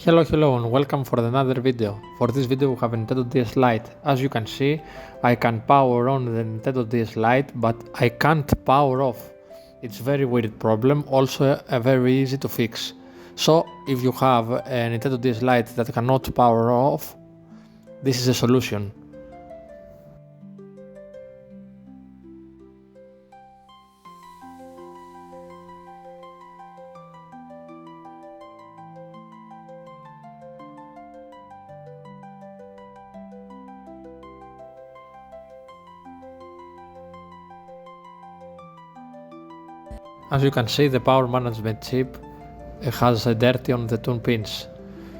Hello and welcome for another video. For this video we have a Nintendo DS Lite. As you can see, I can power on the Nintendo DS Lite, but I can't power off. It's very weird problem, also very easy to fix. So if you have a Nintendo DS Lite that cannot power off, this is a solution. As you can see, the power management chip has a dirty on the 2 pins,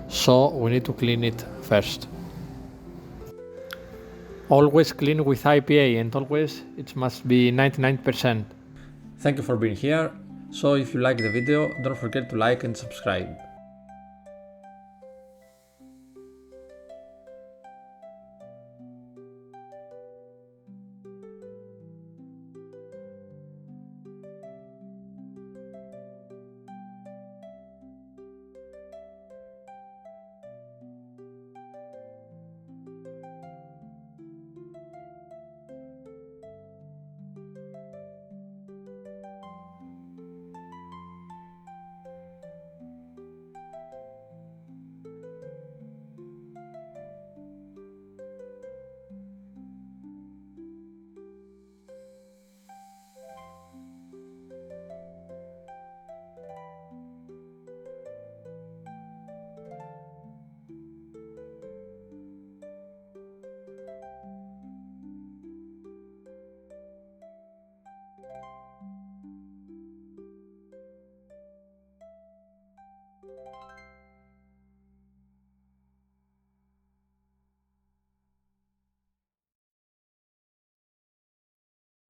so we need to clean it first. Always clean with IPA and always it must be 99%. Thank you for being here. So if you like the video, don't forget to like and subscribe.